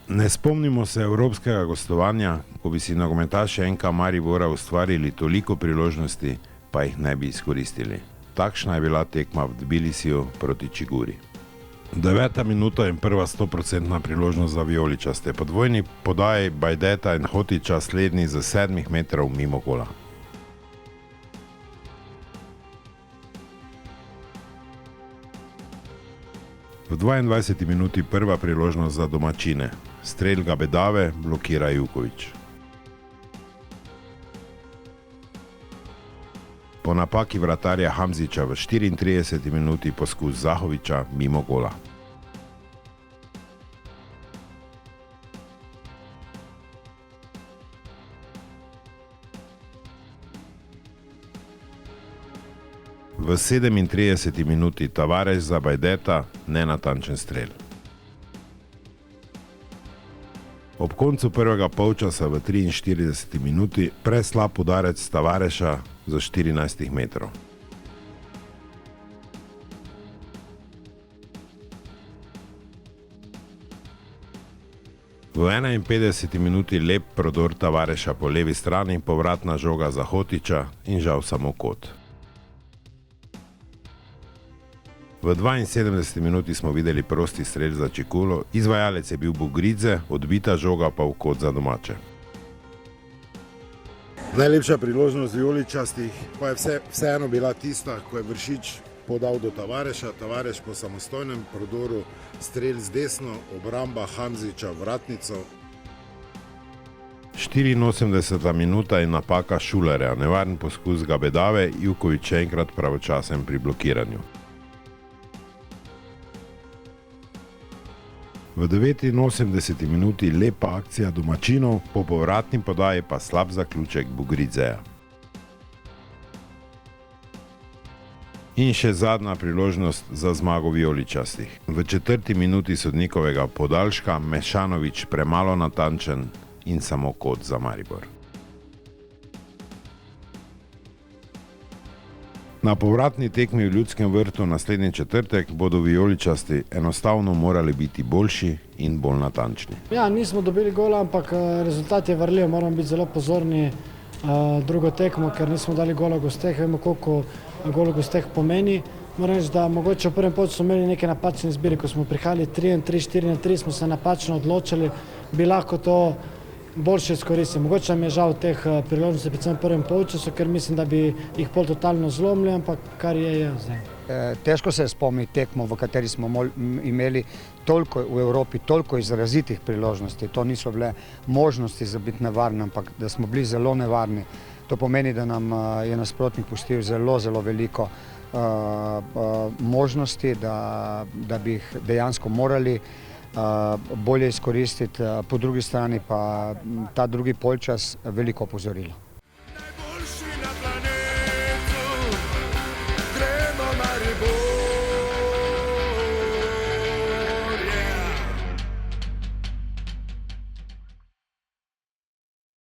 Ne spomnimo se evropskega gostovanja, ko bi si nogometaši NK Maribora ustvarili toliko priložnosti, pa jih ne bi izkoristili. Takšna je bila tekma v Tbilisiju proti Čiguri. 9. minuta in prva 100% priložnost za vijoličaste. Po dvojni podaji Bajdeta in Hotića slednji z 7 metrov mimo gola. V 22. minuti prva priložnost za domačine. Strel Gabedave blokira Juković. Po napaki vratarja Hamzića v 34. minuti poskus Zahovića mimo gola. V 37. minuti Tavares za Bajdeta, nenatančen strel. Ob koncu prvega polčasa v 43. minuti preslab udarec Tavareša za 14 metrov. V 51. minuti lep prodor Tavareša po levi strani, povratna žoga za Hotića in žal samo kot. V 72. minuti smo videli prosti strel za Čikulo, izvajalec je bil Bugridze, odbita žoga pa v kot za domače. Najlepša priložnost vijoličastih pa je vseeno bila tista, ko je Vršič podal do Tavareša, Tavareš po samostojnem prodoru, strel z desno, obramba Hamzića vratnico. 84. minuta in napaka Šulerja, nevaren poskus Gabedave, Juković še enkrat pravočasen pri blokiranju. V 89. minuti lepa akcija domačinov, po povratni podaji pa slab zaključek Bugridzeja. In še zadnja priložnost za zmago vijoličastih. V 4. minuti sodnikovega podaljška Mešanović premalo natančen in samo kot za Maribor. Na povratni tekmi v Ljudskem vrtu naslednji četrtek bodo vijoličasti enostavno morali biti boljši in bolj natančni. Ja, nismo dobili gola, ampak rezultat je varljiv, moramo biti zelo pozorni drugo tekmo, ker nismo dali gola v gosteh, vemo koliko gol v gosteh pomeni. Moram reči, da mogoče v prvem polčasu smo imeli neke napačne izbire, ko smo prihajali 3-3, 4-3, smo se napačno odločili, bi lahko to boljše izkoristili. Mogoče nam je žal teh priložnosti, predvsem v prvem polčasu, ker mislim, da bi jih pol totalno zlomili, ampak kar je zdaj. Težko se spomniti tekmo, v kateri smo imeli toliko v Evropi, toliko izrazitih priložnosti. To niso bile možnosti za biti nevarni, ampak da smo bili zelo nevarni. To pomeni, da nam je nasprotnik pustil zelo, zelo veliko možnosti, da bi jih dejansko morali bolje izkoristiti, po drugi strani pa ta drugi polčas veliko opozorilo.